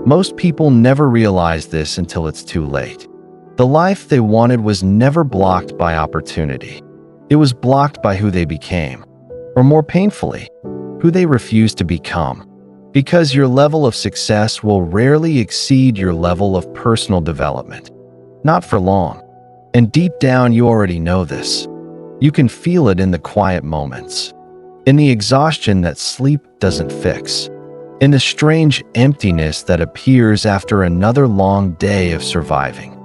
Most people never realize this until it's too late. The life they wanted was never blocked by opportunity. It was blocked by who they became, or more painfully, who they refused to become. Because your level of success will rarely exceed your level of personal development. Not for long. And deep down, you already know this. You can feel it in the quiet moments, in the exhaustion that sleep doesn't fix, in the strange emptiness that appears after another long day of surviving,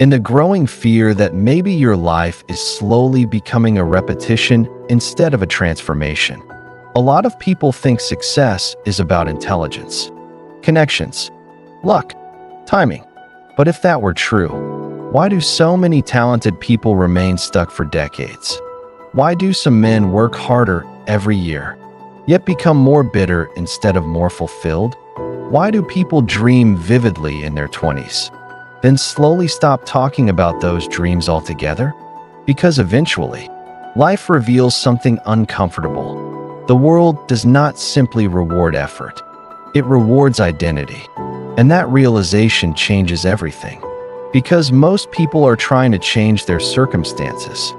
in the growing fear that maybe your life is slowly becoming a repetition instead of a transformation. A lot of people think success is about intelligence, connections, luck, timing. But if that were true, why do so many talented people remain stuck for decades? Why do some men work harder every year, yet become more bitter instead of more fulfilled? Why do people dream vividly in their 20s, then slowly stop talking about those dreams altogether? Because eventually, life reveals something uncomfortable. The world does not simply reward effort. It rewards identity. And that realization changes everything. Because most people are trying to change their circumstances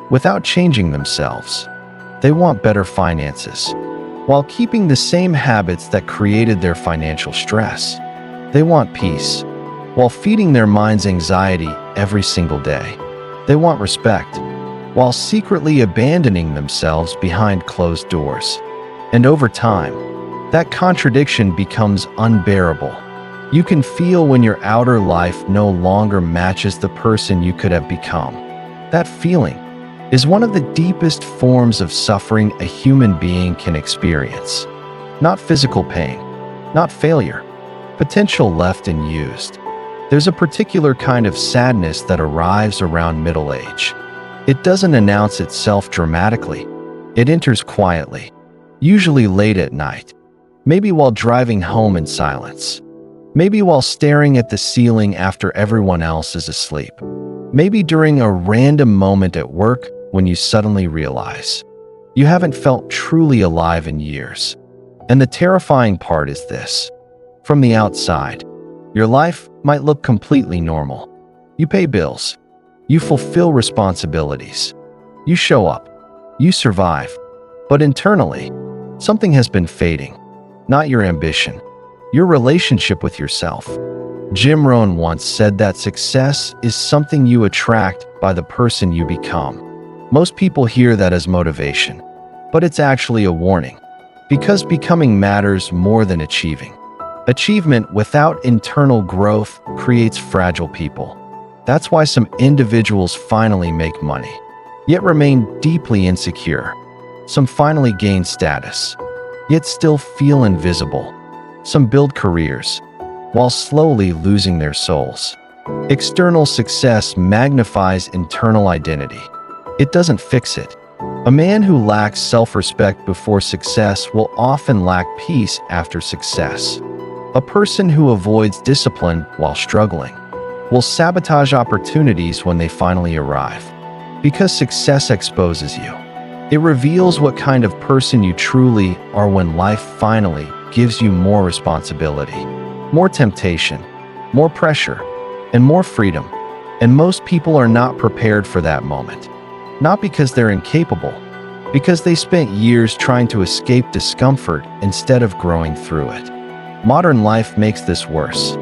without changing themselves. They want better finances, while keeping the same habits that created their financial stress. They want peace, while feeding their minds anxiety every single day. They want respect, while secretly abandoning themselves behind closed doors. And over time, that contradiction becomes unbearable. You can feel when your outer life no longer matches the person you could have become. That feeling is one of the deepest forms of suffering a human being can experience. Not physical pain, not failure, potential left unused. There's a particular kind of sadness that arrives around middle age. It doesn't announce itself dramatically. It enters quietly, usually late at night, maybe while driving home in silence, maybe while staring at the ceiling after everyone else is asleep, maybe during a random moment at work when you suddenly realize you haven't felt truly alive in years. And the terrifying part is this. From the outside, your life might look completely normal. You pay bills. You fulfill responsibilities. You show up. You survive. But internally, something has been fading. Not your ambition, your relationship with yourself. Jim Rohn once said that success is something you attract by the person you become. Most people hear that as motivation, but it's actually a warning. Because becoming matters more than achieving. Achievement without internal growth creates fragile people. That's why some individuals finally make money, yet remain deeply insecure. Some finally gain status, yet still feel invisible. Some build careers, while slowly losing their souls. External success magnifies internal identity. It doesn't fix it. A man who lacks self-respect before success will often lack peace after success. A person who avoids discipline while struggling will sabotage opportunities when they finally arrive. Because success exposes you. It reveals what kind of person you truly are when life finally gives you more responsibility, more temptation, more pressure, and more freedom. And most people are not prepared for that moment. Not because they're incapable, because they spent years trying to escape discomfort instead of growing through it. Modern life makes this worse.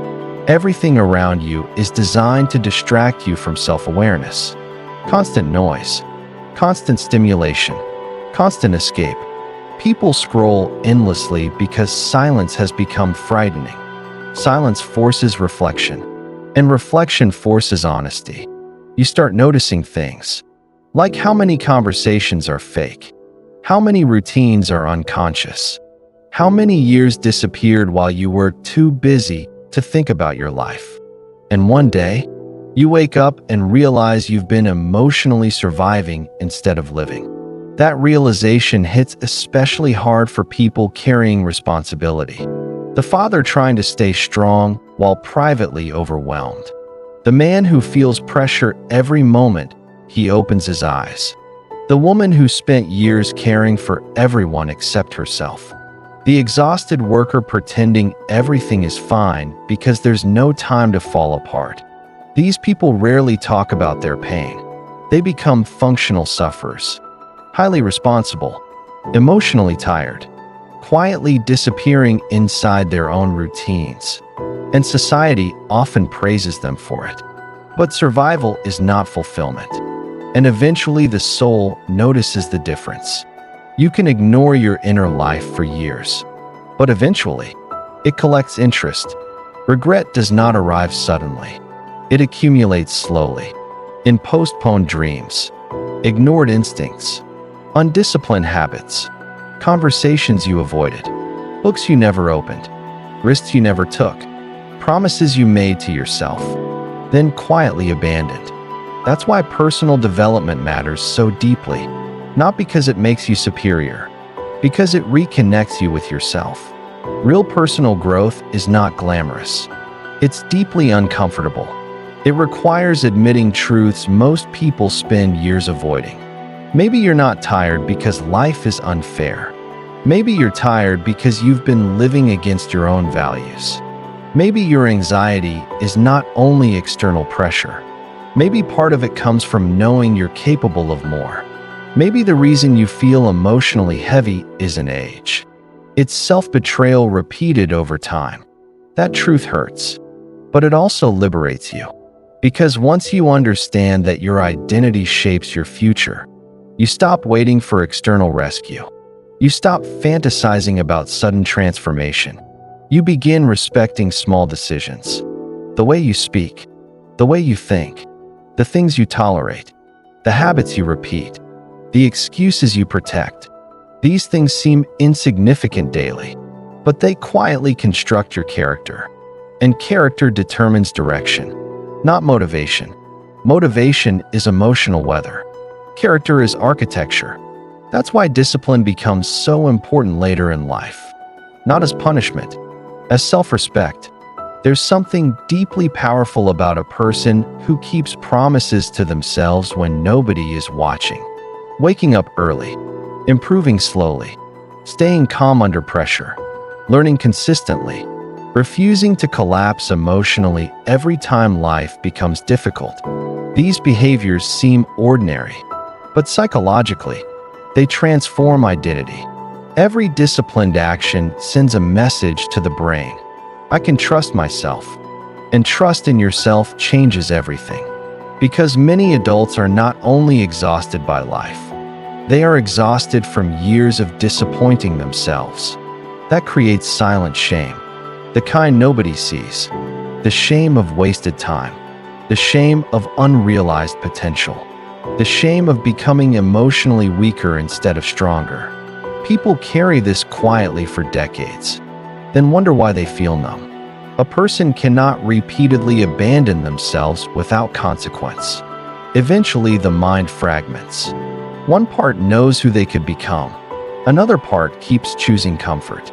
Everything around you is designed to distract you from self-awareness. Constant noise, constant stimulation, constant escape. People scroll endlessly because silence has become frightening. Silence forces reflection, and reflection forces honesty. You start noticing things, like how many conversations are fake, how many routines are unconscious, how many years disappeared while you were too busy to think about your life. And one day, you wake up and realize you've been emotionally surviving instead of living. That realization hits especially hard for people carrying responsibility. The father trying to stay strong while privately overwhelmed. The man who feels pressure every moment he opens his eyes. The woman who spent years caring for everyone except herself. The exhausted worker pretending everything is fine because there's no time to fall apart. These people rarely talk about their pain. They become functional sufferers, highly responsible, emotionally tired, quietly disappearing inside their own routines. And society often praises them for it. But survival is not fulfillment. And eventually the soul notices the difference. You can ignore your inner life for years, but eventually it collects interest. Regret does not arrive suddenly. It accumulates slowly, in postponed dreams, ignored instincts, undisciplined habits, conversations you avoided, books you never opened, risks you never took, promises you made to yourself, then quietly abandoned. That's why personal development matters so deeply, not because it makes you superior, because it reconnects you with yourself. Real personal growth is not glamorous. It's deeply uncomfortable. It requires admitting truths most people spend years avoiding. Maybe you're not tired because life is unfair. Maybe you're tired because you've been living against your own values. Maybe your anxiety is not only external pressure. Maybe part of it comes from knowing you're capable of more. Maybe the reason you feel emotionally heavy isn't age. It's self-betrayal repeated over time. That truth hurts, but it also liberates you. Because once you understand that your identity shapes your future, you stop waiting for external rescue. You stop fantasizing about sudden transformation. You begin respecting small decisions. The way you speak, the way you think, the things you tolerate, the habits you repeat, the excuses you protect. These things seem insignificant daily, but they quietly construct your character. And character determines direction, not motivation. Motivation is emotional weather. Character is architecture. That's why discipline becomes so important later in life. Not as punishment, as self-respect. There's something deeply powerful about a person who keeps promises to themselves when nobody is watching. Waking up early, improving slowly, staying calm under pressure, learning consistently, refusing to collapse emotionally every time life becomes difficult. These behaviors seem ordinary, but psychologically, they transform identity. Every disciplined action sends a message to the brain. I can trust myself. And trust in yourself changes everything. Because many adults are not only exhausted by life, they are exhausted from years of disappointing themselves. That creates silent shame. The kind nobody sees. The shame of wasted time. The shame of unrealized potential. The shame of becoming emotionally weaker instead of stronger. People carry this quietly for decades, then wonder why they feel numb. A person cannot repeatedly abandon themselves without consequence. Eventually, the mind fragments. One part knows who they could become. Another part keeps choosing comfort.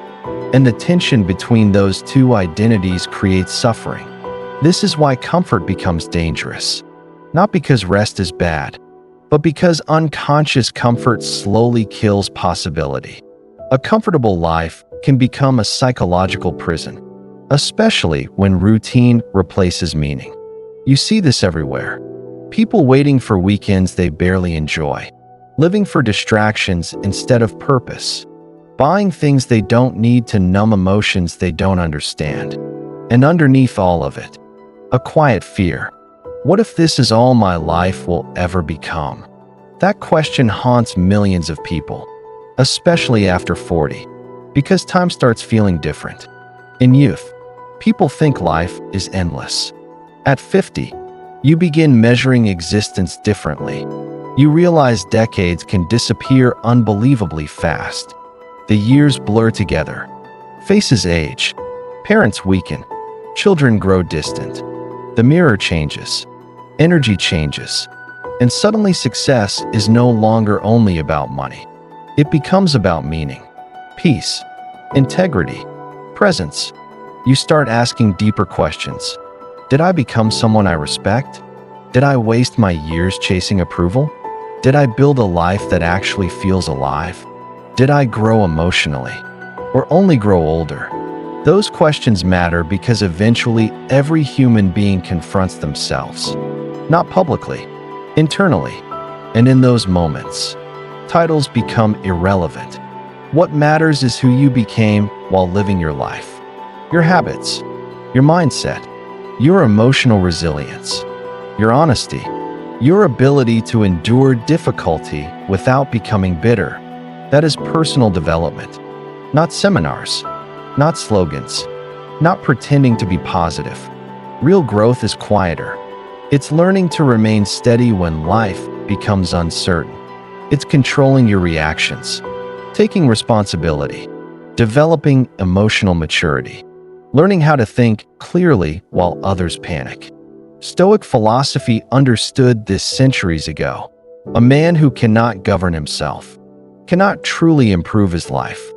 And the tension between those two identities creates suffering. This is why comfort becomes dangerous. Not because rest is bad, but because unconscious comfort slowly kills possibility. A comfortable life can become a psychological prison, especially when routine replaces meaning. You see this everywhere. People waiting for weekends they barely enjoy, living for distractions instead of purpose, buying things they don't need to numb emotions they don't understand. And underneath all of it, a quiet fear. What if this is all my life will ever become? That question haunts millions of people, especially after 40, because time starts feeling different. In youth, people think life is endless. At 50, you begin measuring existence differently. You realize decades can disappear unbelievably fast. The years blur together. Faces age. Parents weaken. Children grow distant. The mirror changes. Energy changes. And suddenly success is no longer only about money. It becomes about meaning, peace, integrity, presence. You start asking deeper questions. Did I become someone I respect? Did I waste my years chasing approval? Did I build a life that actually feels alive? Did I grow emotionally? or only grow older? Those questions matter because eventually every human being confronts themselves. Not publicly, internally. And in those moments, titles become irrelevant. What matters is who you became while living your life. Your habits, your mindset, your emotional resilience, your honesty, your ability to endure difficulty without becoming bitter. That is personal development. Not seminars, not slogans, not pretending to be positive. Real growth is quieter. It's learning to remain steady when life becomes uncertain. It's controlling your reactions, taking responsibility, developing emotional maturity, learning how to think clearly while others panic. Stoic philosophy understood this centuries ago. A man who cannot govern himself cannot truly improve his life,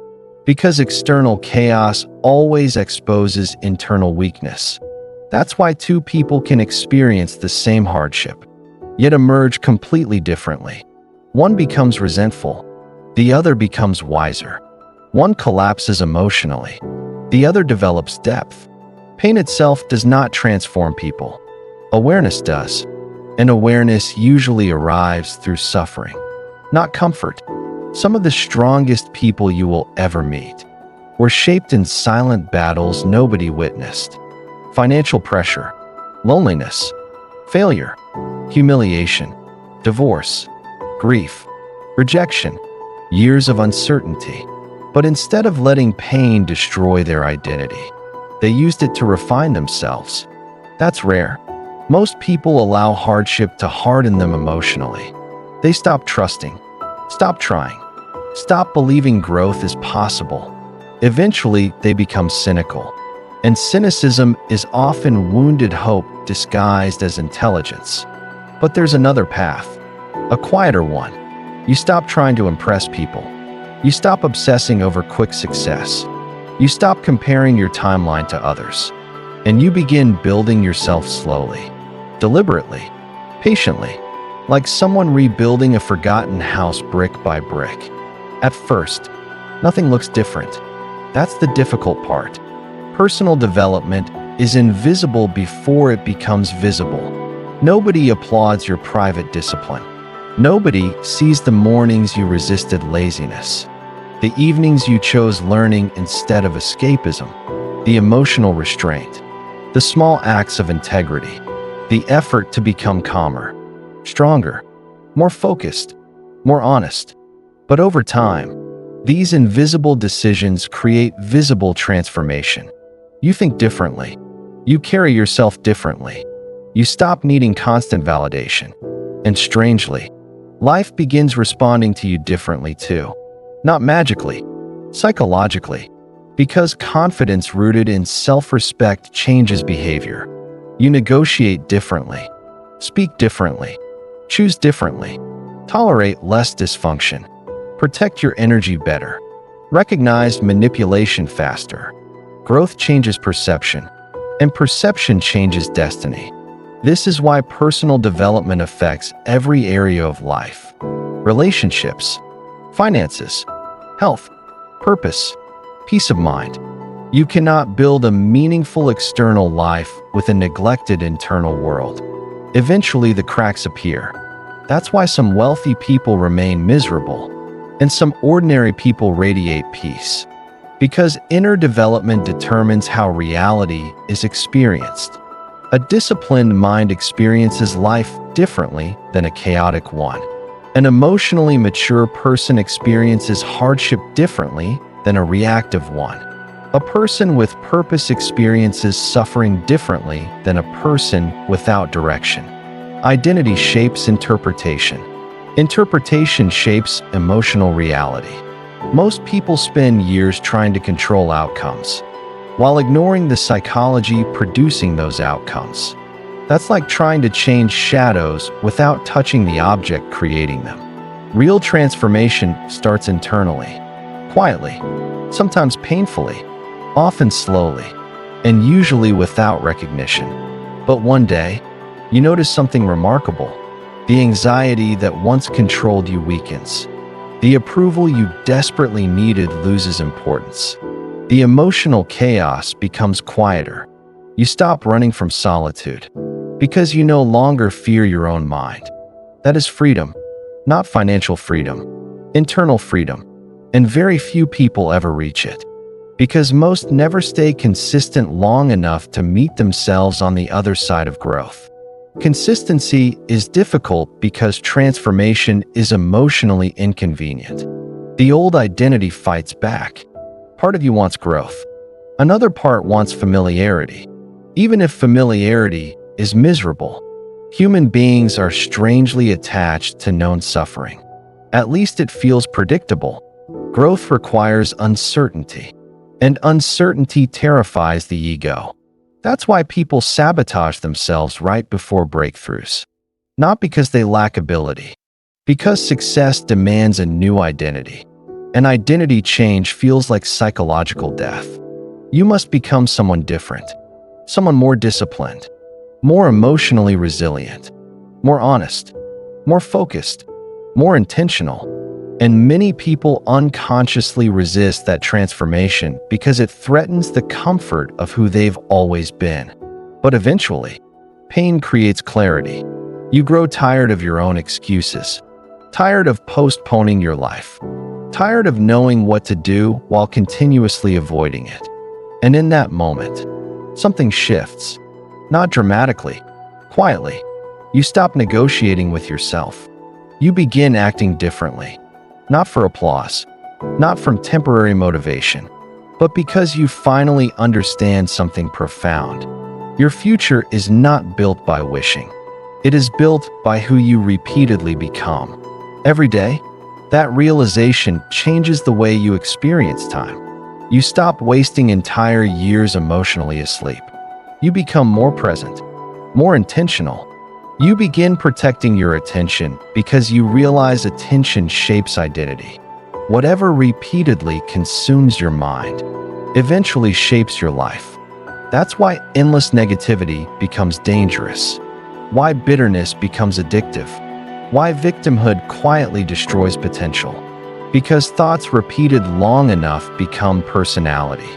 because external chaos always exposes internal weakness. That's why two people can experience the same hardship, yet emerge completely differently. One becomes resentful, the other becomes wiser. One collapses emotionally, the other develops depth. Pain itself does not transform people. Awareness does, and awareness usually arrives through suffering, not comfort. Some of the strongest people you will ever meet were shaped in silent battles nobody witnessed. Financial pressure, loneliness, failure, humiliation, divorce, grief, rejection, years of uncertainty. But instead of letting pain destroy their identity, they used it to refine themselves. That's rare. Most people allow hardship to harden them emotionally. They stop trusting, stop trying, stop believing growth is possible. Eventually, they become cynical. And cynicism is often wounded hope disguised as intelligence. But there's another path, a quieter one. You stop trying to impress people. You stop obsessing over quick success. You stop comparing your timeline to others. And you begin building yourself slowly, deliberately, patiently, like someone rebuilding a forgotten house brick by brick. At first, nothing looks different. That's the difficult part. Personal development is invisible before it becomes visible. Nobody applauds your private discipline. Nobody sees the mornings you resisted laziness, the evenings you chose learning instead of escapism, the emotional restraint, the small acts of integrity, the effort to become calmer, stronger, more focused, more honest. But over time, these invisible decisions create visible transformation. You think differently. You carry yourself differently. You stop needing constant validation. And strangely, life begins responding to you differently too. Not magically, psychologically, because confidence rooted in self-respect changes behavior. You negotiate differently, speak differently, choose differently, tolerate less dysfunction, protect your energy better, recognize manipulation faster. Growth changes perception, and perception changes destiny. This is why personal development affects every area of life: relationships, finances, health, purpose, peace of mind. You cannot build a meaningful external life with a neglected internal world. Eventually, the cracks appear. That's why some wealthy people remain miserable, and some ordinary people radiate peace. Because inner development determines how reality is experienced. A disciplined mind experiences life differently than a chaotic one. An emotionally mature person experiences hardship differently than a reactive one. A person with purpose experiences suffering differently than a person without direction. Identity shapes interpretation. Interpretation shapes emotional reality. Most people spend years trying to control outcomes, while ignoring the psychology producing those outcomes. That's like trying to change shadows without touching the object creating them. Real transformation starts internally, quietly, sometimes painfully, often slowly, and usually without recognition. But one day, you notice something remarkable. The anxiety that once controlled you weakens. The approval you desperately needed loses importance. The emotional chaos becomes quieter. You stop running from solitude because you no longer fear your own mind. That is freedom, not financial freedom, internal freedom, and very few people ever reach it because most never stay consistent long enough to meet themselves on the other side of growth. Consistency is difficult because transformation is emotionally inconvenient. The old identity fights back. Part of you wants growth. Another part wants familiarity. Even if familiarity is miserable, human beings are strangely attached to known suffering. At least it feels predictable. Growth requires uncertainty, and uncertainty terrifies the ego. That's why people sabotage themselves right before breakthroughs. Not because they lack ability, because success demands a new identity. An identity change feels like psychological death. You must become someone different, someone more disciplined, more emotionally resilient, more honest, more focused, more intentional. And many people unconsciously resist that transformation because it threatens the comfort of who they've always been. But eventually, pain creates clarity. You grow tired of your own excuses, tired of postponing your life, tired of knowing what to do while continuously avoiding it. And in that moment, something shifts. Not dramatically, quietly. You stop negotiating with yourself. You begin acting differently. Not for applause, not from temporary motivation, but because you finally understand something profound. Your future is not built by wishing. It is built by who you repeatedly become. Every day, that realization changes the way you experience time. You stop wasting entire years emotionally asleep. You become more present, more intentional. You begin protecting your attention because you realize attention shapes identity. Whatever repeatedly consumes your mind eventually shapes your life. That's why endless negativity becomes dangerous, why bitterness becomes addictive, why victimhood quietly destroys potential. Because thoughts repeated long enough become personality,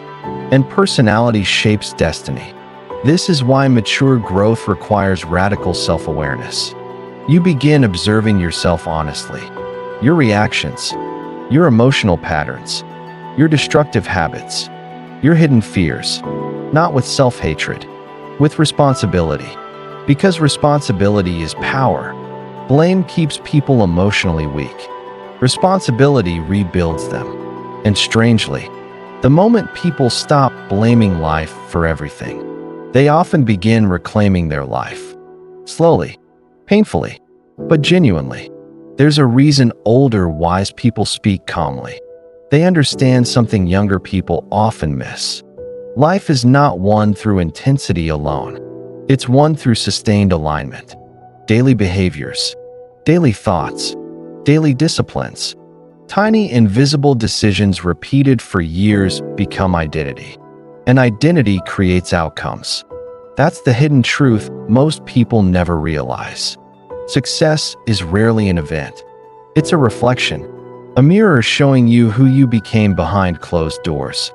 and personality shapes destiny. This is why mature growth requires radical self-awareness. You begin observing yourself honestly, your reactions, your emotional patterns, your destructive habits, your hidden fears, not with self-hatred, with responsibility. Because responsibility is power, blame keeps people emotionally weak. Responsibility rebuilds them. And strangely, the moment people stop blaming life for everything, they often begin reclaiming their life. Slowly, painfully, but genuinely. There's a reason older, wise people speak calmly. They understand something younger people often miss. Life is not won through intensity alone. It's won through sustained alignment. Daily behaviors, daily thoughts, daily disciplines. Tiny invisible decisions repeated for years become identity. And identity creates outcomes. That's the hidden truth most people never realize. Success is rarely an event. It's a reflection, a mirror showing you who you became behind closed doors.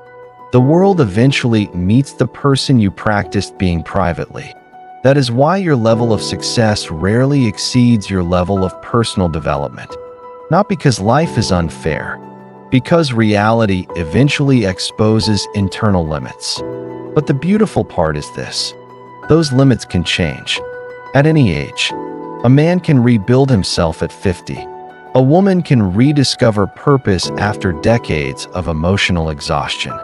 The world eventually meets the person you practiced being privately. That is why your level of success rarely exceeds your level of personal development. Not because life is unfair, because reality eventually exposes internal limits. But the beautiful part is this: those limits can change. At any age, a man can rebuild himself at 50. A woman can rediscover purpose after decades of emotional exhaustion.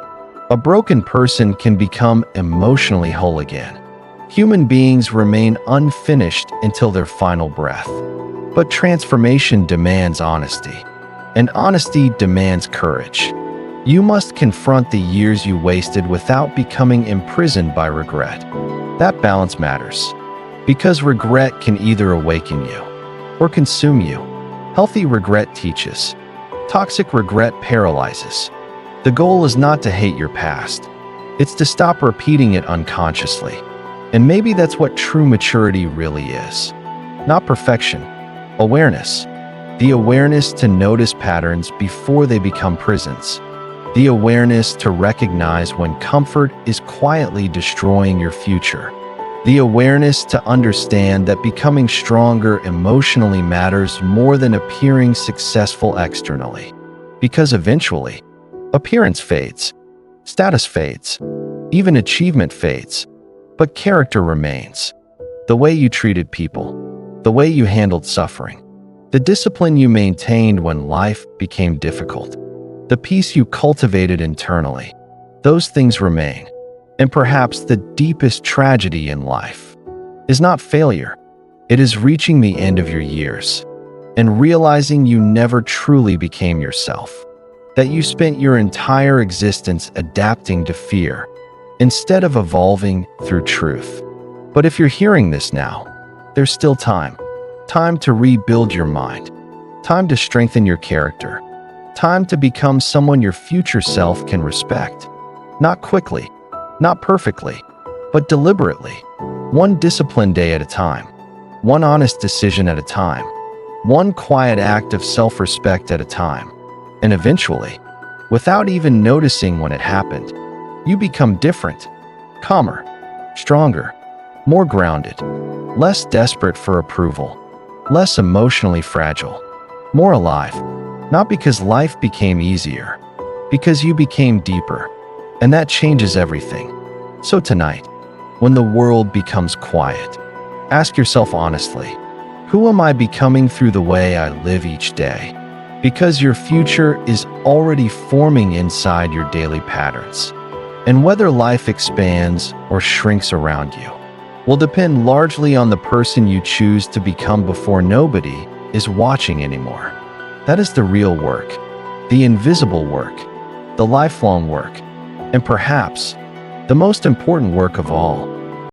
A broken person can become emotionally whole again. Human beings remain unfinished until their final breath. But transformation demands honesty, and honesty demands courage. You must confront the years you wasted without becoming imprisoned by regret. That balance matters, because regret can either awaken you or consume you. Healthy regret teaches. Toxic regret paralyzes. The goal is not to hate your past. It's to stop repeating it unconsciously. And maybe that's what true maturity really is. Not perfection, awareness. The awareness to notice patterns before they become prisons. The awareness to recognize when comfort is quietly destroying your future. The awareness to understand that becoming stronger emotionally matters more than appearing successful externally. Because eventually, appearance fades, status fades, even achievement fades, but character remains. The way you treated people, the way you handled suffering, the discipline you maintained when life became difficult, the peace you cultivated internally, those things remain. And perhaps the deepest tragedy in life is not failure. It is reaching the end of your years and realizing you never truly became yourself, that you spent your entire existence adapting to fear instead of evolving through truth. But if you're hearing this now, there's still time. Time to rebuild your mind. Time to strengthen your character. Time to become someone your future self can respect. Not quickly, not perfectly, but deliberately. One disciplined day at a time. One honest decision at a time. One quiet act of self-respect at a time. And eventually, without even noticing when it happened, you become different, calmer, stronger, more grounded, less desperate for approval, less emotionally fragile, more alive, not because life became easier, because you became deeper, and that changes everything. So tonight, when the world becomes quiet, ask yourself honestly, who am I becoming through the way I live each day? Because your future is already forming inside your daily patterns. And whether life expands or shrinks around you will depend largely on the person you choose to become before nobody is watching anymore. That is the real work, the invisible work, the lifelong work, and perhaps the most important work of all.